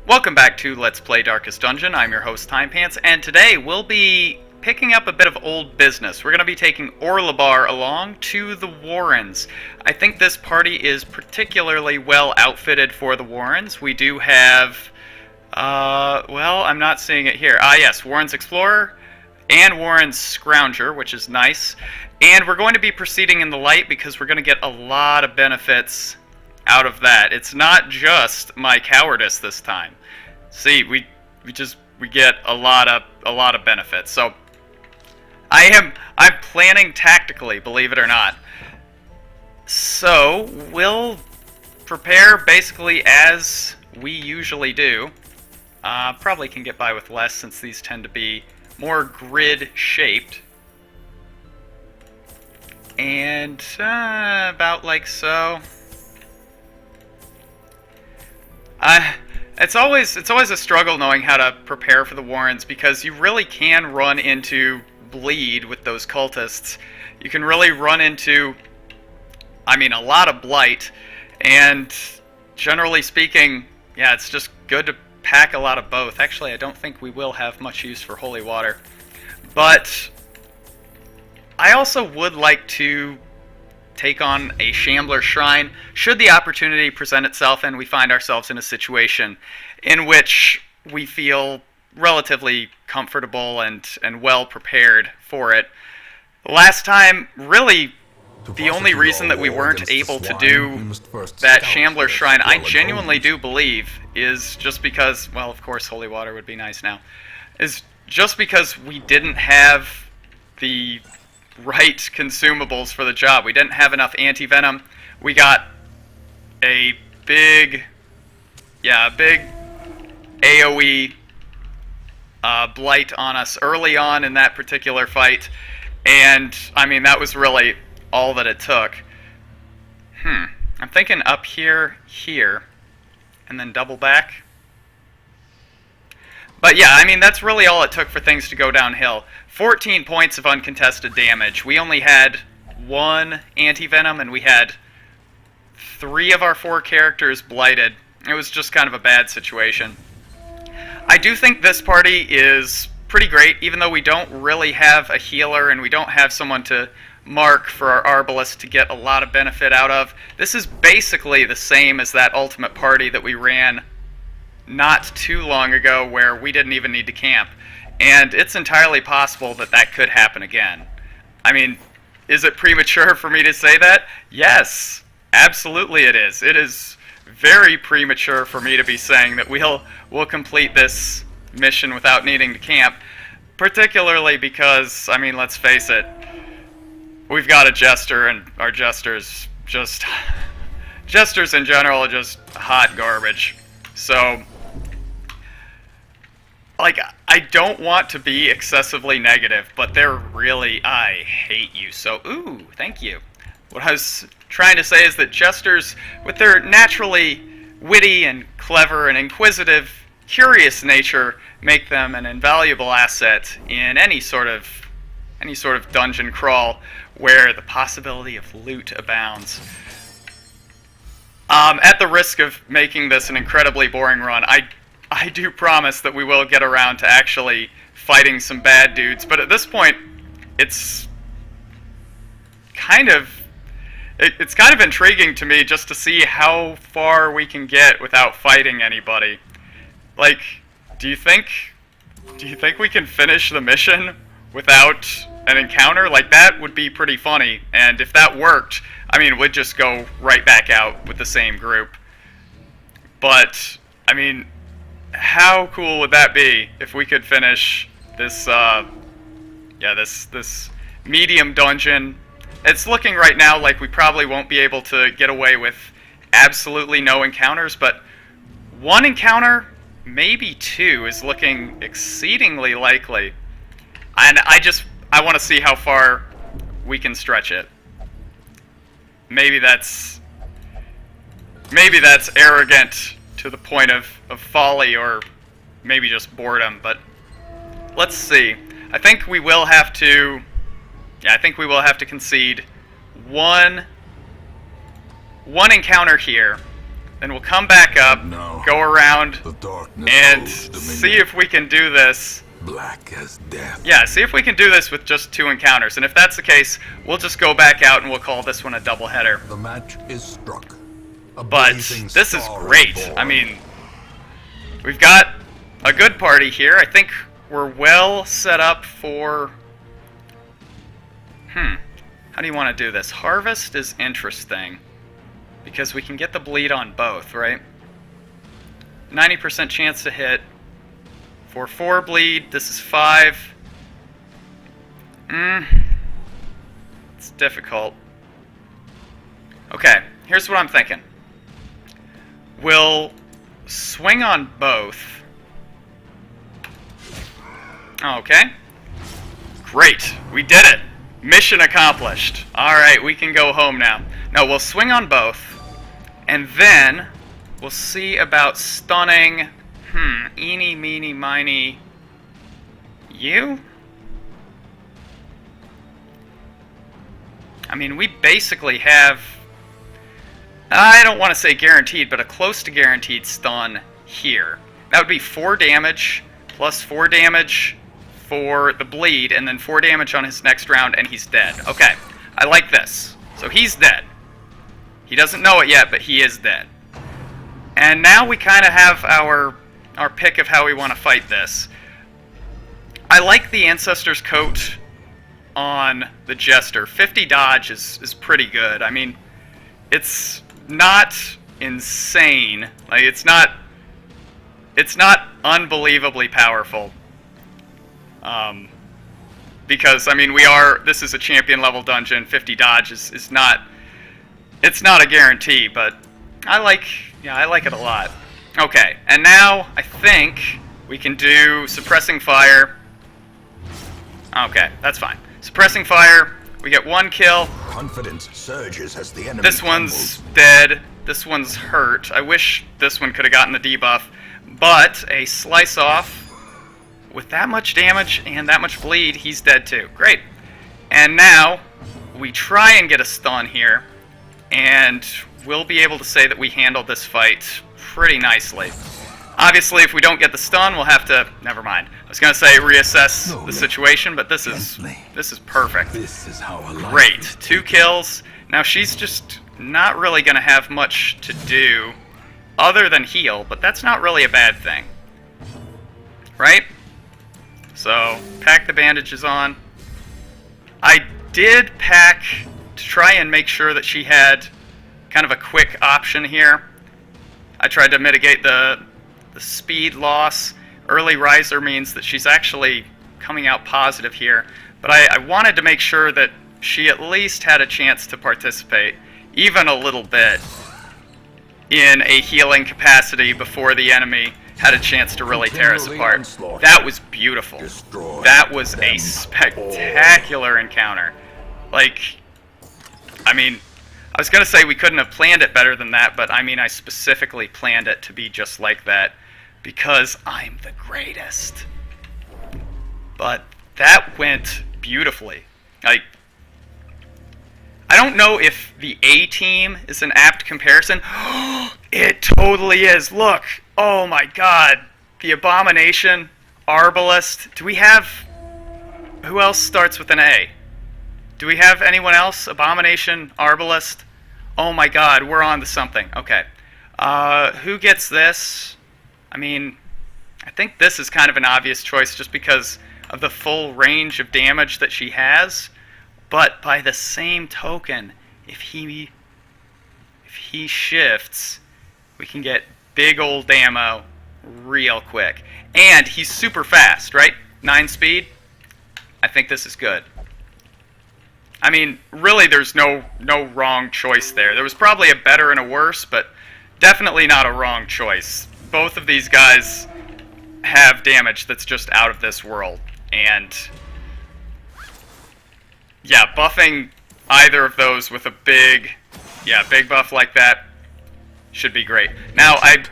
Welcome back to Let's Play Darkest Dungeon. I'm your host, Timepants, and today we'll be picking up a bit of old business. We're going to be taking Orlebar along to the Warrens. I think this party is particularly well outfitted for the Warrens. We do have, well, I'm not seeing it here. Yes, Warrens Explorer and Warrens Scrounger, which is nice. And we're going to be proceeding in the light because we're going to get a lot of benefits out of that. It's not just my cowardice this time. See, we get a lot of benefits. So I'm planning tactically, believe it or not. So we'll prepare basically as we usually do. Probably can get by with less since these tend to be more grid shaped. And about like so. It's always a struggle knowing how to prepare for the Warrens because you really can run into bleed with those cultists. You can really run into, I mean, a lot of blight, and generally speaking, yeah, it's just good to pack a lot of both. Actually, I don't think we will have much use for holy water, but I also would like to take on a Shambler Shrine should the opportunity present itself and we find ourselves in a situation in which we feel relatively comfortable and well prepared for it. Last time, really, the only reason that we weren't able to do that Shambler Shrine, I genuinely do believe, is just because, well, of course, holy water would be nice now, is just because we didn't have the right consumables for the job. We didn't have enough anti-venom. We got a big AoE blight on us early on in that particular fight, and I mean that was really all that it took. I'm thinking up here, and then double back. But yeah, I mean that's really all it took for things to go downhill. 14 points of uncontested damage. We only had one anti-venom, and we had 3 of our 4 characters blighted. It was just kind of a bad situation. I do think this party is pretty great, even though we don't really have a healer and we don't have someone to mark for our Arbalest to get a lot of benefit out of. This is basically the same as that ultimate party that we ran not too long ago where we didn't even need to camp. And it's entirely possible that that could happen again. I mean, is it premature for me to say that? Yes, absolutely it is. It is very premature for me to be saying that we'll complete this mission without needing to camp, particularly because, I mean, let's face it, we've got a jester, and our jesters in general are just hot garbage. So, like, I don't want to be excessively negative, but they're really, I hate you. So, ooh, thank you. What I was trying to say is that jesters, with their naturally witty and clever and inquisitive, curious nature, make them an invaluable asset in any sort of dungeon crawl where the possibility of loot abounds. At the risk of making this an incredibly boring run, I do promise that we will get around to actually fighting some bad dudes, but at this point, it's kind of intriguing to me just to see how far we can get without fighting anybody. Like, do you think we can finish the mission without an encounter? Like, that would be pretty funny, and if that worked, I mean, we'd just go right back out with the same group. But, I mean, how cool would that be if we could finish this, this medium dungeon? It's looking right now like we probably won't be able to get away with absolutely no encounters, but 1 encounter, maybe 2, is looking exceedingly likely. And I want to see how far we can stretch it. Maybe that's arrogant to the point of folly, or maybe just boredom, but let's see. I think we will have to concede one encounter here then we'll come back up, Now, go around, the darkness and holds dominion. see if we can do this. Black as death. Yeah, see if we can do this with just 2 encounters. And if that's the case, we'll just go back out and we'll call this one a doubleheader. The match is struck. A But blazing this is star great. born. I mean, we've got a good party here. I think we're well set up for... How do you want to do this? Harvest is interesting, because we can get the bleed on both, right? 90% chance to hit. For 4 bleed, this is 5. It's difficult. Okay, here's what I'm thinking. We'll swing on both. Okay. Great, we did it. Mission accomplished. Alright, we can go home now. No, we'll swing on both. And then we'll see about stunning... eeny, meeny, miny... You? I mean, we basically have... I don't want to say guaranteed, but a close to guaranteed stun here. That would be 4 damage, plus 4 damage for the bleed, and then 4 damage on his next round, and he's dead. Okay, I like this. So he's dead. He doesn't know it yet, but he is dead. And now we kind of have our pick of how we want to fight this. I like the Ancestor's Coat on the Jester. 50 dodge is pretty good. I mean, it's not insane. Like, it's not unbelievably powerful. Because, I mean, this is a champion level dungeon. 50 dodge is not, it's not a guarantee, but I like it a lot. Okay, and now I think we can do Suppressing Fire. Okay, that's fine. Suppressing Fire, we get 1 kill. Confidence surges as the enemy This one's dead. This one's hurt. I wish this one could have gotten the debuff. But a Slice Off, with that much damage and that much bleed, he's dead too. Great. And now, we try and get a stun here, and we'll be able to say that we handled this fight pretty nicely. Obviously, if we don't get the stun, we'll have to... Never mind. I was going to say reassess the situation, but this is perfect. This is how I like Great. it. 2 kills. Now, she's just not really going to have much to do other than heal, but that's not really a bad thing. Right? So, pack the bandages on. I did pack to try and make sure that she had kind of a quick option here. I tried to mitigate the speed loss. Early riser means that she's actually coming out positive here. But I wanted to make sure that she at least had a chance to participate, even a little bit, in a healing capacity before the enemy had a chance to really tear us apart. That was beautiful. That was a spectacular encounter. Like, I mean, I was going to say we couldn't have planned it better than that, but I mean, I specifically planned it to be just like that because I'm the greatest. But that went beautifully. Like, I don't know if the A team is an apt comparison. It totally is. Look. Oh my god. The Abomination, Arbalest. Do we have... Who else starts with an A? Do we have anyone else? Abomination, Arbalest. Oh my god, we're on to something. Okay. Who gets this? I mean, I think this is kind of an obvious choice just because of the full range of damage that she has. But by the same token, if he shifts, we can get big old ammo real quick. And he's super fast, right? 9 speed. I think this is good. I mean, really, there's no wrong choice there. There was probably a better and a worse, but definitely not a wrong choice. Both of these guys have damage that's just out of this world. And yeah, buffing either of those with a big buff like that should be great. Now, I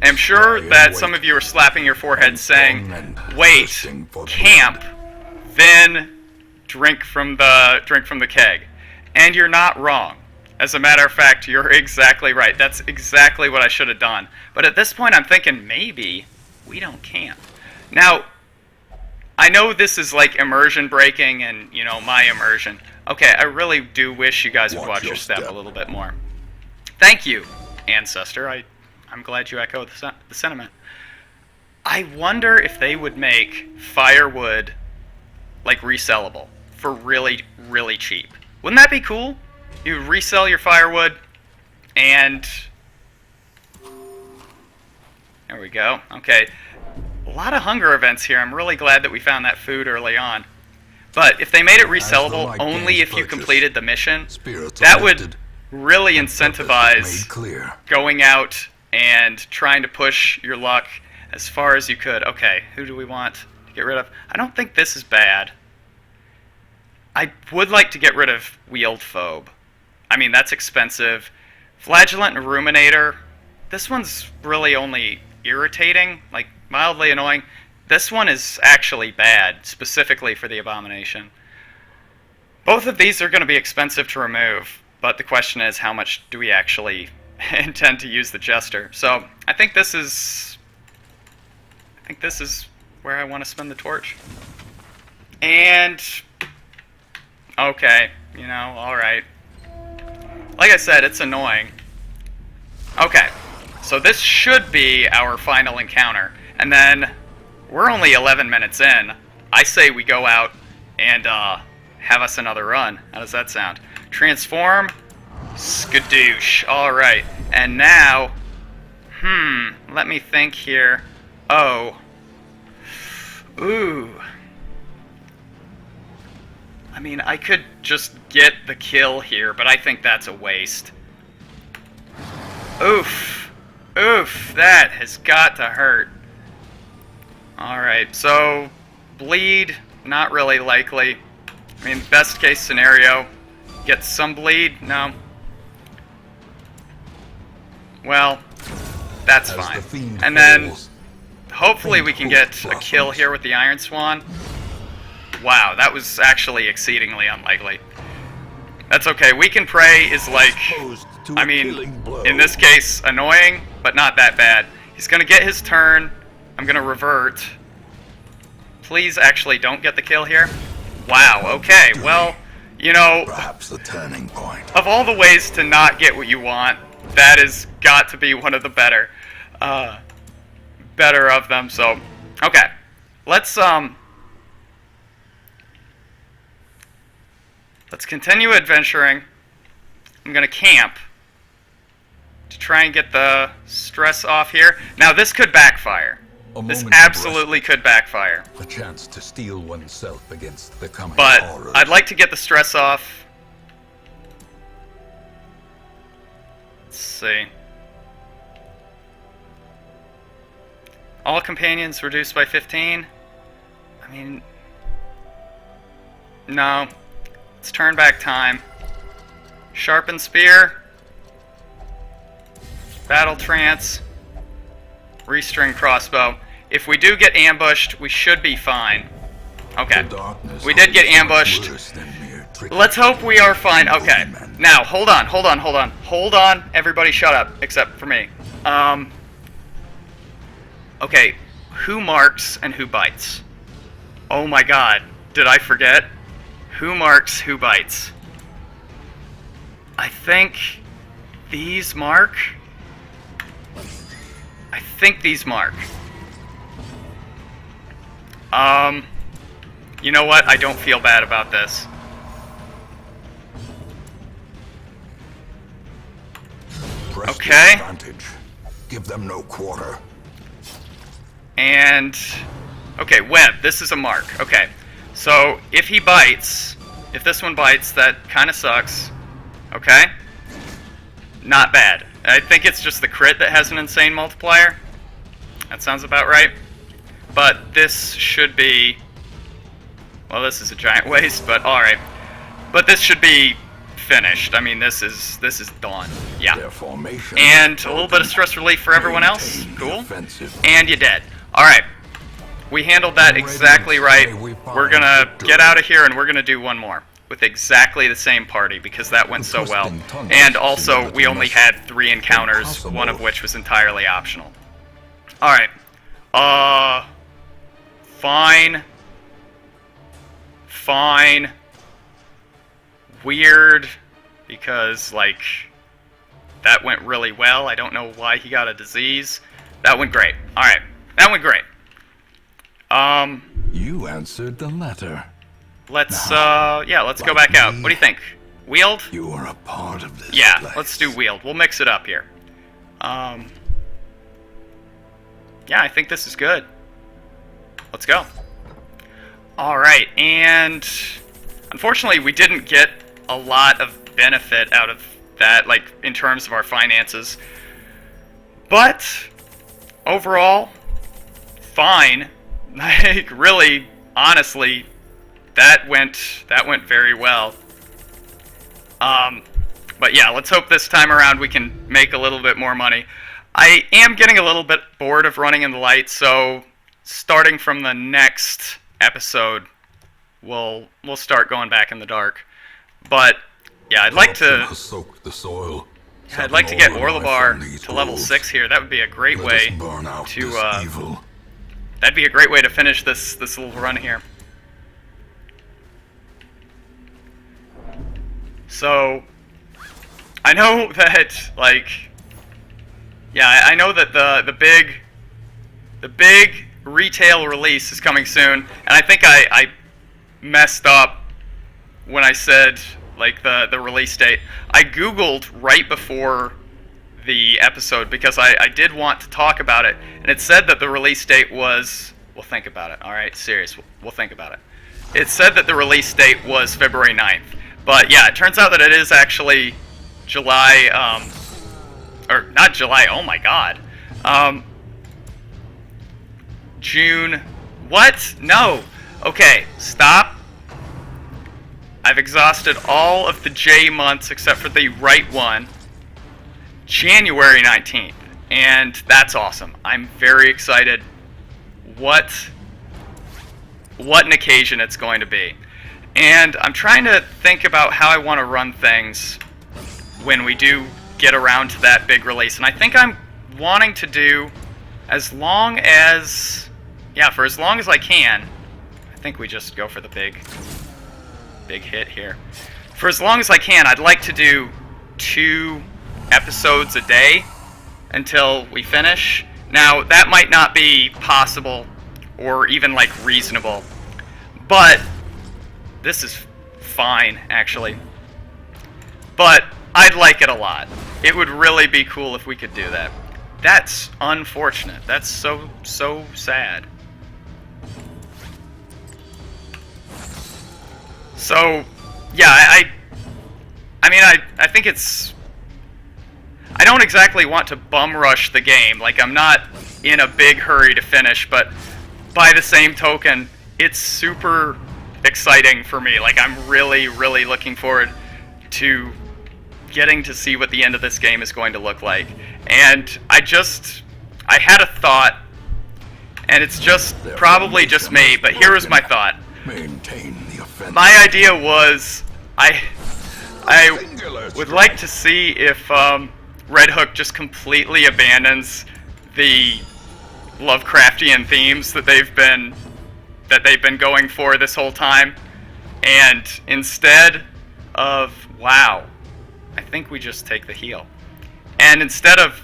am sure that some of you are slapping your forehead saying, wait, camp, then drink from the keg. And you're not wrong. As a matter of fact, you're exactly right. That's exactly what I should have done. But at this point, I'm thinking maybe we don't camp. Now, I know this is like immersion breaking and, you know, my immersion. Okay, I really do wish you guys would watch your step a little bit more. Thank you, Ancestor. I'm glad you echo the sentiment. I wonder if they would make firewood, like, resellable for really, really cheap. Wouldn't that be cool? You resell your firewood, and... There we go. Okay. A lot of hunger events here. I'm really glad that we found that food early on. But if they made it resellable only if you completed the mission, that would really incentivize going out and trying to push your luck as far as you could. Okay, who do we want to get rid of? I don't think this is bad. I would like to get rid of Wield Phobe. I mean, that's expensive. Flagellant and Ruminator. This one's really only irritating, like mildly annoying. This one is actually bad, specifically for the Abomination. Both of these are going to be expensive to remove, but the question is, how much do we actually intend to use the Jester? So, I think this is where I want to spend the torch. And, okay, you know, alright. Like I said, it's annoying. Okay, so this should be our final encounter. And then, we're only 11 minutes in. I say we go out and have us another run. How does that sound? Transform. Skadoosh. Alright. And now, let me think here. Oh. Ooh. I mean, I could just get the kill here, but I think that's a waste. Oof. Oof. That has got to hurt. Alright, so bleed, not really likely. I mean, best case scenario, get some bleed? No. Well, that's fine. And then, hopefully we can get a kill here with the Iron Swan. Wow, that was actually exceedingly unlikely. That's okay, Weaken Prey is like, I mean, in this case, annoying, but not that bad. He's gonna get his turn. I'm gonna revert. Please actually don't get the kill here. Wow, okay, well, you know, perhaps the turning point. Of all the ways to not get what you want, that has got to be one of the better of them, so, okay. Let's continue adventuring. I'm gonna camp to try and get the stress off here. Now, this could backfire. This absolutely could backfire. A chance to steel oneself against the coming horrors. I'd like to get the stress off. Let's see. All companions reduced by 15. I mean, no. Let's turn back time. Sharpened Spear. Battle Trance. Restring Crossbow. If we do get ambushed, we should be fine. Okay. We did get ambushed. Let's hope we are fine. Okay. Now, hold on. Hold on. Everybody shut up, except for me. Okay. Who marks and who bites? Oh my god. Did I forget? Who marks, who bites? I think these mark. I think these mark. You know what? I don't feel bad about this. Okay. Give them no quarter. And okay, web. This is a mark. Okay. So if he bites, if this one bites, that kind of sucks. Okay. Not bad. I think it's just the crit that has an insane multiplier. That sounds about right. But this should be... Well, this is a giant waste, but alright. But this should be finished. I mean, this is done. Yeah. And a little bit of stress relief for everyone else. Cool. And you're dead. Alright. We handled that exactly right. We're gonna get out of here and we're gonna do one more. with exactly the same party because that went so well. twisting tunnels And also, we seem only almost had 3 encounters, impossible. one of which was entirely optional. Alright. Fine. Fine. Weird. Because, like, that went really well. I don't know why he got a disease. That went great. Alright. That went great. You answered the letter. Let's go back out. What do you think? Wield? You are a part of this Yeah, place. let's do wield. We'll mix it up here. Yeah, I think this is good. Let's go. Alright, and unfortunately we didn't get a lot of benefit out of that, like, in terms of our finances. But, overall, fine. Like, really, honestly, that went very well. But yeah, let's hope this time around we can make a little bit more money. I am getting a little bit bored of running in the light, so starting from the next episode, we'll start going back in the dark. But yeah, I'd like to Soak the soil. I'd like to get Sucking all the life Orlebar from these to level wolves. 6 here. That would be a great Let way us burn out to this evil. that'd be a great way to finish this little run here. So I know that, like, yeah, I know that the big retail release is coming soon, and I think I messed up when I said, like, the release date. I googled right before the episode because I did want to talk about it, and it said that the release date was, we'll think about it. All right, serious, we'll think about it. It said that the release date was February 9th, but yeah, it turns out that it is actually July, or not July, oh my god. June, what? No. Okay, stop. I've exhausted all of the J months except for the right one. January 19th, and that's awesome. I'm very excited. What an occasion it's going to be. And I'm trying to think about how I want to run things when we do get around to that big release. And I think I'm wanting to do as long as, yeah, for as long as I can. I think we just go for the big hit here. For as long as I can, I'd like to do 2 episodes a day until we finish. Now, that might not be possible or even, like, reasonable, but this is fine, actually. But I'd like it a lot. It would really be cool if we could do that. That's unfortunate. That's so sad. So, yeah, I mean, I think it's... I don't exactly want to bum rush the game. Like, I'm not in a big hurry to finish, but by the same token, it's super exciting for me. Like, I'm really, really looking forward to getting to see what the end of this game is going to look like. And I had a thought, and it's just probably just me, but here was my thought. Maintain the offense. My idea was, I would like to see if Red Hook just completely abandons the Lovecraftian themes that they've been going for this whole time, and instead of, wow, I think we just take the heal. And instead of,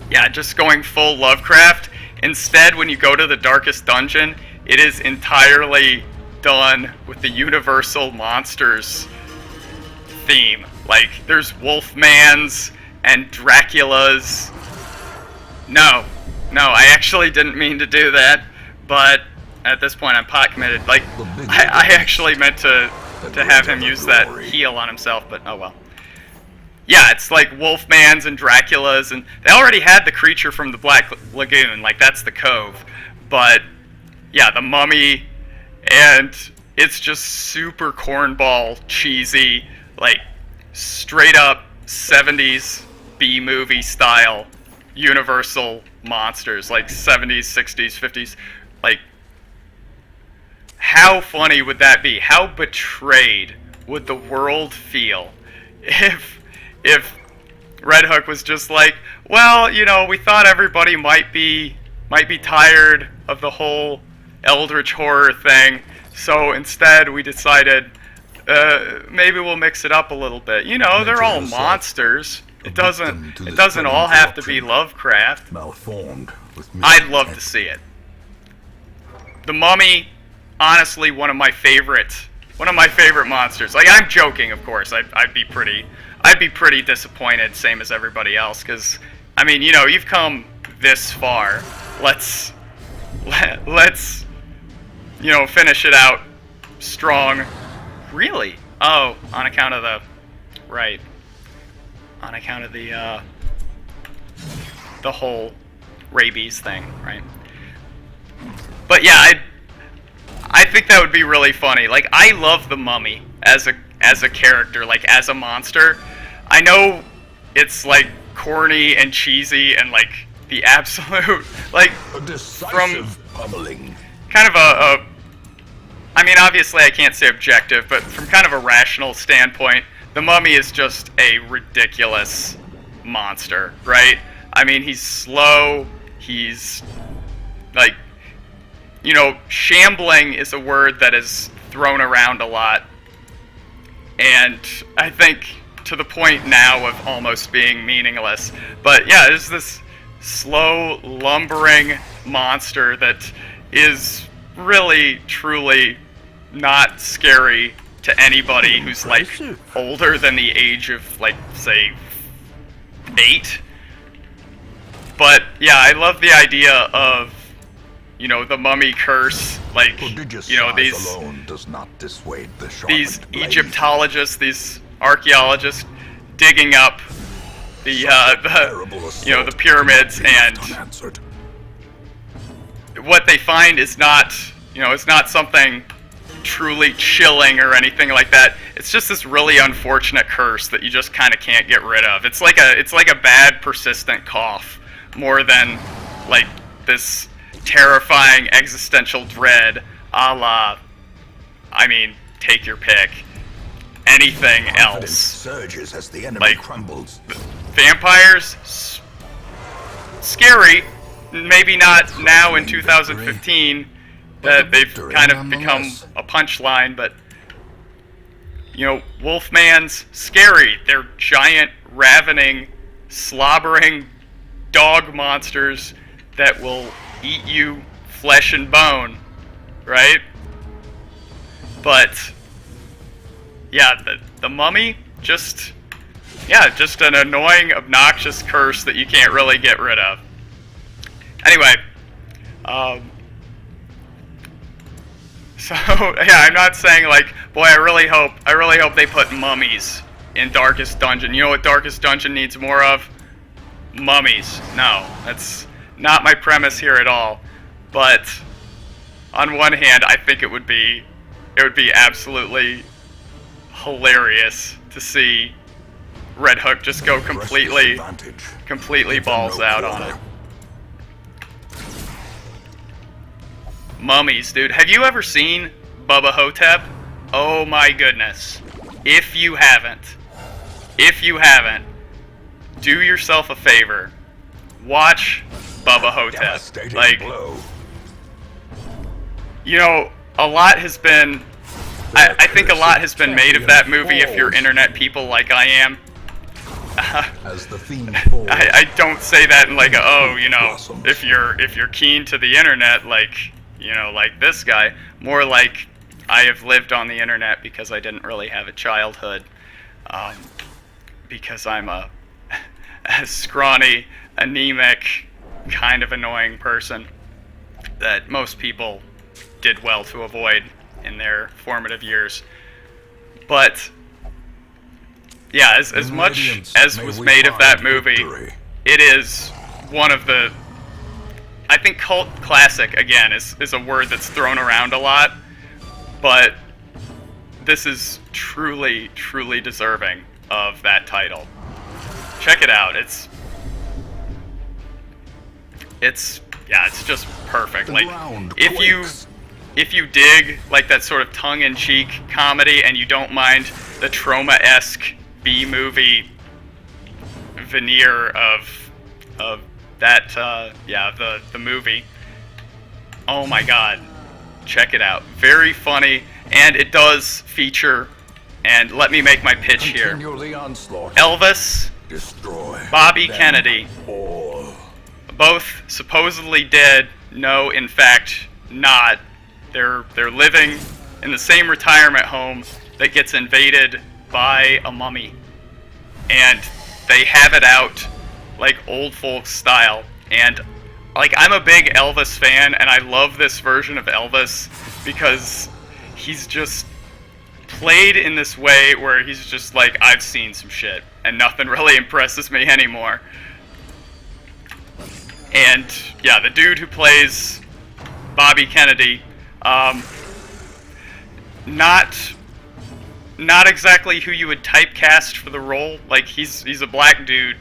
yeah, just going full Lovecraft, instead when you go to the darkest dungeon, it is entirely done with the Universal Monsters theme. Like, there's Wolfmans and Draculas. No, I actually didn't mean to do that, but at this point I'm pot committed. Like, I actually meant to have him use that heal on himself, but oh well. Yeah, it's like Wolfmans and Draculas, and they already had the creature from the Black Lagoon, like that's the Cove. But yeah, the Mummy, and it's just super cornball cheesy, like straight up 70s B-movie style Universal monsters, like 70s, 60s, 50s. Like, how funny would that be? How betrayed would the world feel if Red Hook was just like, well, you know, we thought everybody might be tired of the whole eldritch horror thing, so instead we decided maybe we'll mix it up a little bit. You know, they're all monsters. It doesn't all have to be Lovecraft. Malformed with I'd love to see it. The Mummy, honestly, one of my favorite monsters. Like, I'm joking, of course. I'd be pretty disappointed, same as everybody else, because I mean, you know, you've come this far. Let's you know, finish it out strong. Really? Oh, on account of the the whole rabies thing, right? But yeah, I think that would be really funny. Like, I love the Mummy as a character, like as a monster. I know it's like corny and cheesy and like the absolute like from pummeling. kind of I mean, obviously I can't say objective, but from kind of a rational standpoint, the Mummy is just a ridiculous monster, right? I mean, he's slow, he's like, you know, shambling is a word that is thrown around a lot, and I think to the point now of almost being meaningless. But yeah, there's this slow, lumbering monster that is really, truly not scary to anybody who's like older than the age of, like, say 8. But yeah, I love the idea of, you know, the Mummy curse, like, you know, these alone does not dissuade the Egyptologists, these archaeologists digging up the you know, the pyramids, and what they find is not, you know, it's not something truly chilling or anything like that. It's just this really unfortunate curse that you just kind of can't get rid of. It's like a bad persistent cough more than like this terrifying existential dread, a la, I mean, take your pick, anything else. Surges as the enemy like crumbles. Vampires, scary. Maybe not now in 2015 that they've kind of become a punchline, but you know, Wolfman's scary. They're giant, ravening, slobbering dog monsters that will eat you flesh and bone, right? But yeah, the Mummy, just an annoying, obnoxious curse that you can't really get rid of. Anyway, so yeah, I'm not saying like, boy, I really hope they put mummies in Darkest Dungeon. You know what Darkest Dungeon needs more of? Mummies. No, that's not my premise here at all. But on one hand, I think it would be absolutely hilarious to see Red Hook just go completely balls out on it. Mummies, dude. Have you ever seen Bubba Hotep? Oh my goodness. If you haven't, do yourself a favor. Watch Bubba Hotep. Like, you know, a lot has been, I think a lot has been made of that movie if you're internet people like I am. As the theme falls, I don't say that in like a, oh, you know, if you're keen to the internet, like, you know, like this guy. More like, I have lived on the internet because I didn't really have a childhood, because I'm a scrawny, anemic, kind of annoying person that most people did well to avoid in their formative years. But yeah, as much as was made of that movie, it is one of the, I think cult classic, again, is a word that's thrown around a lot, but this is truly, truly deserving of that title. Check it out. It's just perfect. Like, if if you dig like that sort of tongue-in-cheek comedy and you don't mind the trauma-esque B-movie veneer of that, the movie. Oh my god, check it out. Very funny, and it does feature, and let me make my pitch here. Continue the onslaught. Elvis, Destroy Bobby them Kennedy, all. both supposedly dead. No, in fact, not. They're living in the same retirement home that gets invaded by a mummy, and they have it out like old folks style. And like, I'm a big Elvis fan, and I love this version of Elvis because he's just played in this way where he's just like, I've seen some shit and nothing really impresses me anymore. And yeah, the dude who plays Bobby Kennedy, not exactly who you would typecast for the role. Like, he's a black dude,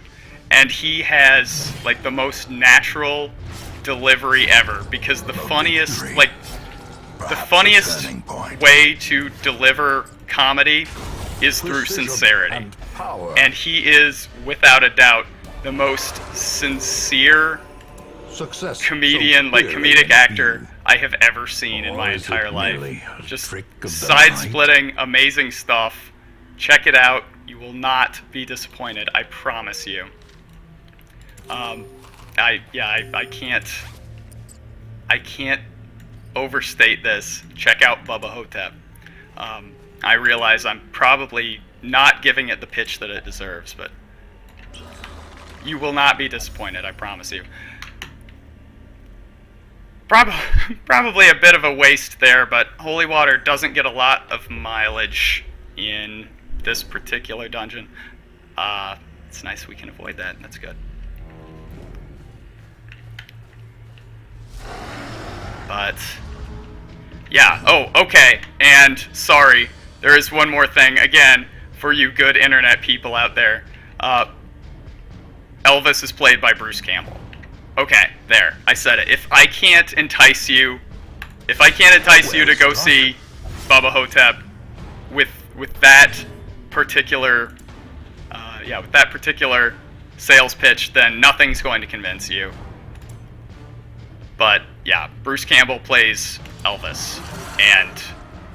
and he has like the most natural delivery ever, because the funniest way to deliver comedy is through sincerity. And he is, without a doubt, the most sincere comedian, like comedic actor I have ever seen in my entire life. Just side-splitting, amazing stuff. Check it out. You will not be disappointed. I promise you. I can't overstate this. Check out Bubba Hotep. I realize I'm probably not giving it the pitch that it deserves, but you will not be disappointed, I promise you. Probably a bit of a waste there, but Holy Water doesn't get a lot of mileage in this particular dungeon. It's nice we can avoid that. That's good. But yeah, oh, okay, and sorry, there is one more thing, again, for you good internet people out there. Elvis is played by Bruce Campbell. Okay, there, I said it. If I can't entice you to go see Bubba Hotep with that particular sales pitch, then nothing's going to convince you. But yeah, Bruce Campbell plays Elvis and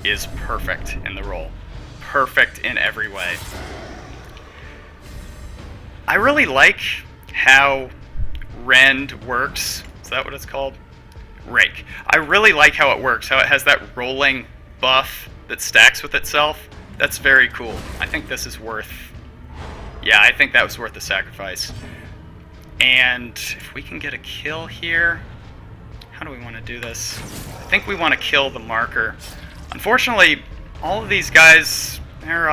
is perfect in the role. Perfect in every way. I really like how Rend works. Is that what it's called? Rake. I really like how it works, how it has that rolling buff that stacks with itself. That's very cool. I think this is worth... Yeah, I think that was worth the sacrifice. And if we can get a kill here... How do we want to do this? I think we want to kill the marker. Unfortunately, all of these guys, they're,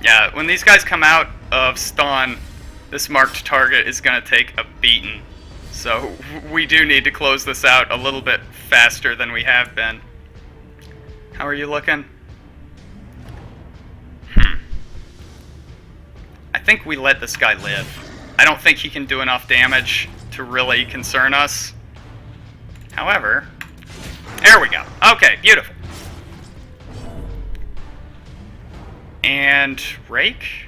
yeah, when these guys come out of stun, this marked target is going to take a beating. So we do need to close this out a little bit faster than we have been. How are you looking? I think we let this guy live. I don't think he can do enough damage to really concern us. However, there we go. Okay, beautiful. And rake?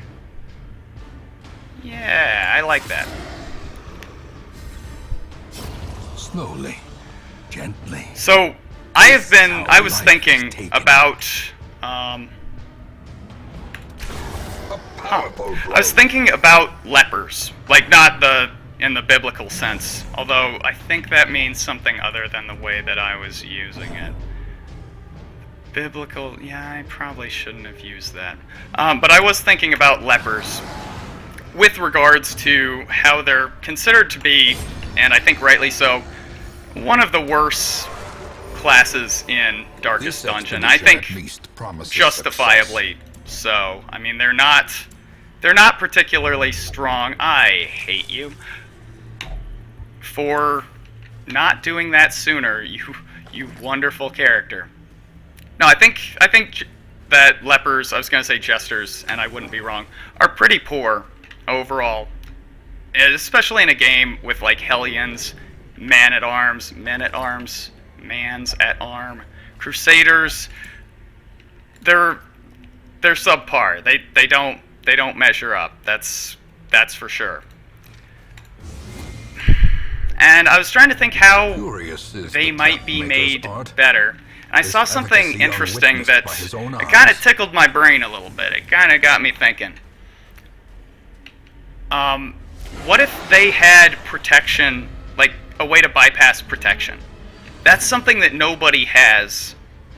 Yeah, I like that. Slowly, gently. So, I was thinking about, I was thinking about lepers. Like, not in the biblical sense, although I think that means something other than the way that I was using it. Biblical, yeah, I probably shouldn't have used that. But I was thinking about lepers with regards to how they're considered to be, and I think rightly so, one of the worst classes in Darkest Dungeon. I think justifiably so. I mean, they're not particularly strong. I hate you for not doing that sooner, you wonderful character. No, I think that lepers, I was going to say jesters, and I wouldn't be wrong, are pretty poor overall. And especially in a game with like Hellions, men-at-arms, Man's at arm. Crusaders, they're subpar. They don't measure up. That's for sure. And I was trying to think how they might be made better. And I saw something interesting that it kind of tickled my brain a little bit. It kind of got me thinking. What if they had protection, like a way to bypass protection? That's something that nobody has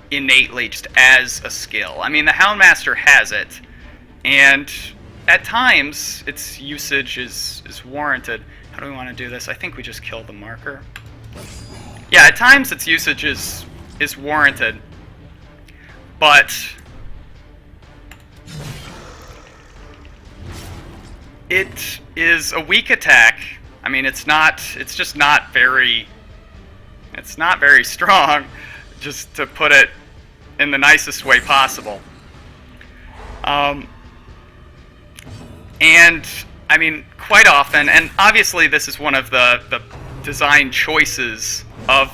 innately, just as a skill. I mean, the Houndmaster has it, and at times its usage is warranted. How do we want to do this? I think we just kill the marker. Yeah, at times its usage is warranted, but it is a weak attack. I mean, it's just not very strong, just to put it in the nicest way possible. And I mean, quite often, and obviously this is one of the design choices of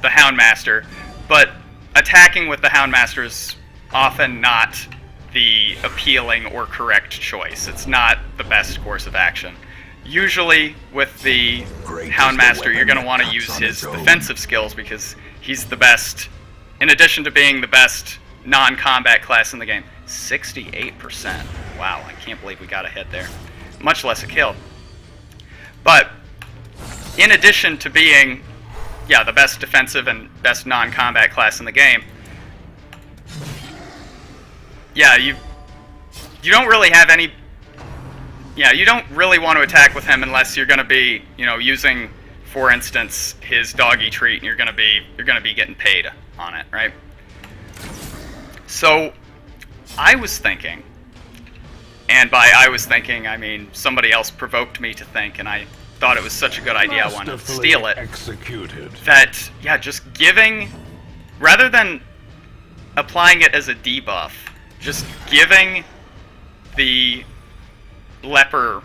the Houndmaster, but attacking with the Houndmaster is often not the appealing or correct choice. It's not the best course of action. Usually with the Houndmaster, you're going to want to use his defensive skills because he's the best, in addition to being the best non-combat class in the game. 68%. Wow, I can't believe we got a hit there. Much less a kill. But in addition to being, yeah, the best defensive and best non-combat class in the game, yeah, you don't really have any. Yeah, you don't really want to attack with him unless you're going to be, using, for instance, his doggy treat, and you're going to be getting paid on it, right? So, I was thinking, and by I was thinking, I mean somebody else provoked me to think, and I thought it was such a good idea I wanted to steal it. Executed. That, yeah, just giving, rather than applying it as a debuff, just giving the leper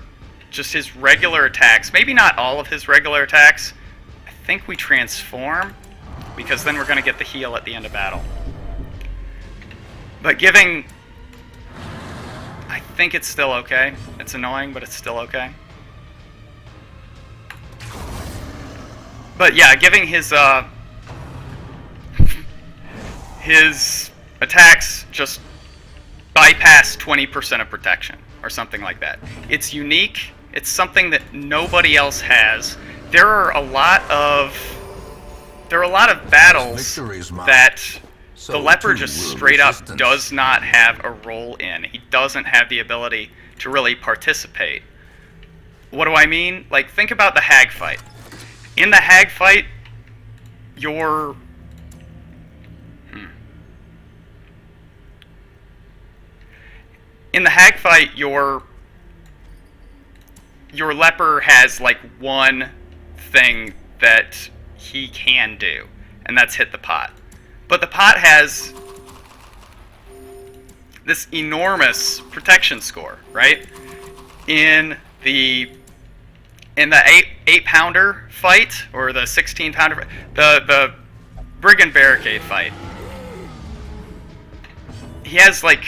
just his regular attacks, maybe not all of his regular attacks. I think we transform, because then we're going to get the heal at the end of battle. But giving, I think it's still okay. It's annoying, but it's still okay. But yeah, giving his attacks just bypass 20% of protection, or something like that. It's unique. It's something that nobody else has. There are a lot of battles that the leper just straight up does not have a role in. He doesn't have the ability to really participate. What do I mean? Like, think about the hag fight. In the hag fight, your leper has like one thing that he can do, and that's hit the pot. But the pot has this enormous protection score, right? In the 8-pounder fight, or the 16-pounder, the Brigand Barricade fight, he has like,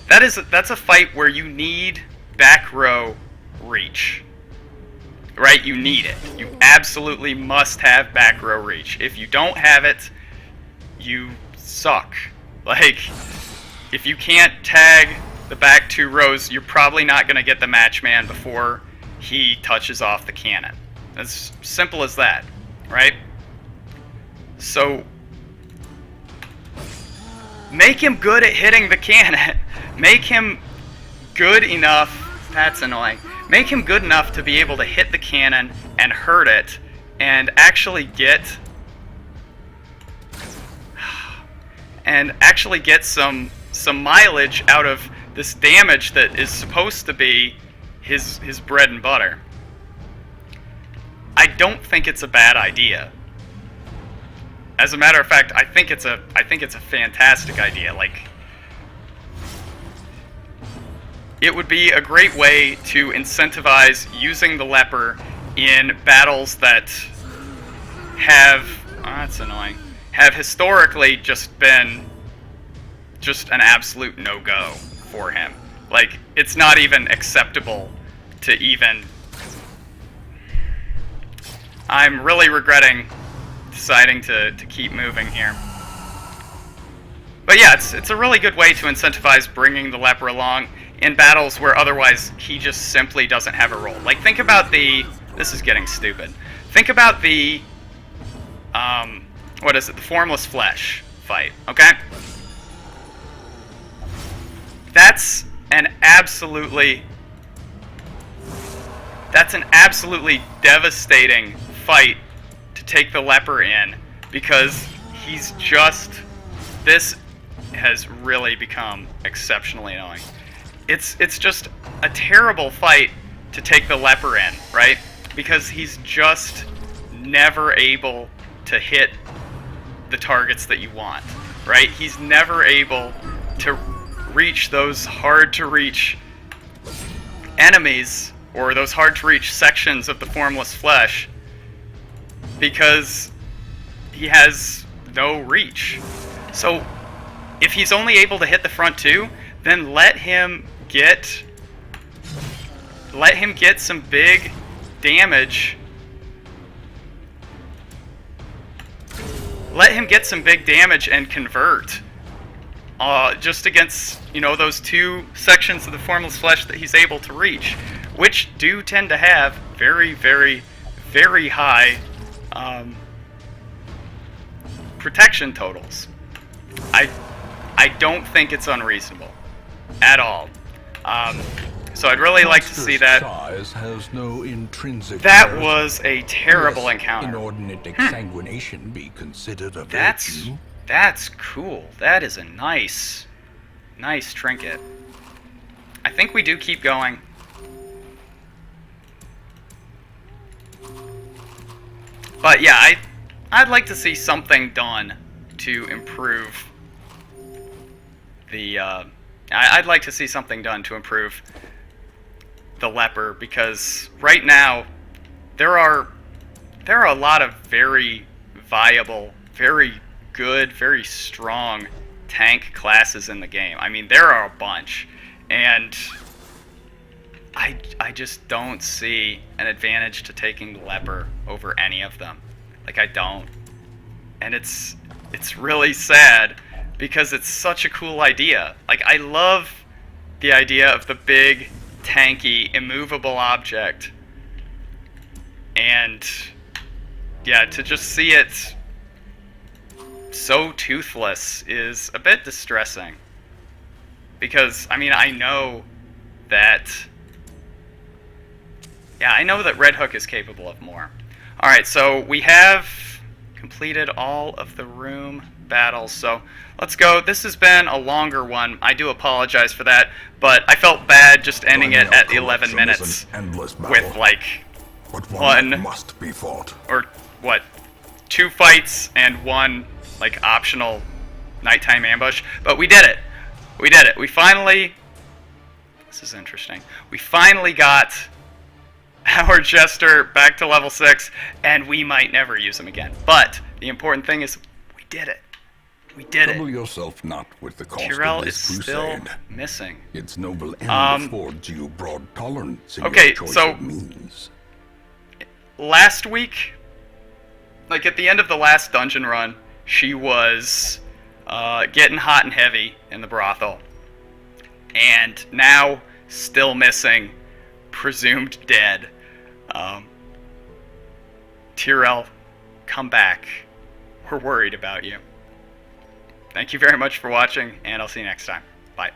that's a fight where you need back row reach, right? You need it. You absolutely must have back row reach. If you don't have it, you suck. Like, if you can't tag the back 2 rows, you're probably not going to get the matchman before he touches off the cannon. As simple as that, right? So, make him good at hitting the cannon. Make him good enough, that's annoying, make him good enough to be able to hit the cannon and hurt it, and actually get some mileage out of this damage that is supposed to be his bread and butter. I don't think it's a bad idea. As a matter of fact, I think it's a fantastic idea. Like, it would be a great way to incentivize using the leper in battles that have that's annoying, have historically just been just an absolute no-go for him. Like, it's not even acceptable to even... I'm really regretting deciding to keep moving here. But yeah, it's a really good way to incentivize bringing the leper along in battles where otherwise he just simply doesn't have a role. Like, think about the... This is getting stupid. Think about the... what is it? The Formless Flesh fight, okay? That's an absolutely devastating fight to take the leper in, because he's just... This has really become exceptionally annoying. It's just a terrible fight to take the leper in, right? Because he's just never able to hit the targets that you want, right? He's never able to reach those hard-to-reach enemies, or those hard-to-reach sections of the Formless Flesh, because he has no reach. So, if he's only able to hit the front two, then let him get some big damage. Let him get some big damage and convert. Just against, you know, those two sections of the Formless Flesh that he's able to reach, which do tend to have very, very, very high protection totals. I don't think it's unreasonable at all. So I'd really like to see that. Size has no intrinsic That merit. was a terrible Unless encounter. Inordinate exsanguination be considered a That's virtue. cool. That is a nice trinket. I think we do keep going. But yeah, I'd like to see something done to improve the I'd like to see something done to improve the leper, because right now there are a lot of very viable, very good, very strong tank classes in the game. I mean, there are a bunch, and I just don't see an advantage to taking the leper over any of them. Like, I don't. And it's really sad, because it's such a cool idea. Like, I love the idea of the big, tanky, immovable object. And yeah, to just see it so toothless is a bit distressing. Because, I mean, I know that Red Hook is capable of more. Alright, so we have completed all of the room battles, so let's go. This has been a longer one. I do apologize for that, but I felt bad just ending it at 11 minutes with, like, but one must be fought. or, what, 2 fights and 1, like, optional nighttime ambush. But we did it. We did it. We finally... This is interesting. We finally got our Jester back to level 6, and we might never use him again. But the important thing is, we did it. We did Trouble it. yourself not with the cost Tyrell of is this still crusade. missing. Its noble end affords you broad tolerance in okay, your choice so- of means. Last week, like at the end of the last dungeon run, she was getting hot and heavy in the brothel. And now, still missing, presumed dead. Tyrell, come back. We're worried about you. Thank you very much for watching, and I'll see you next time. Bye.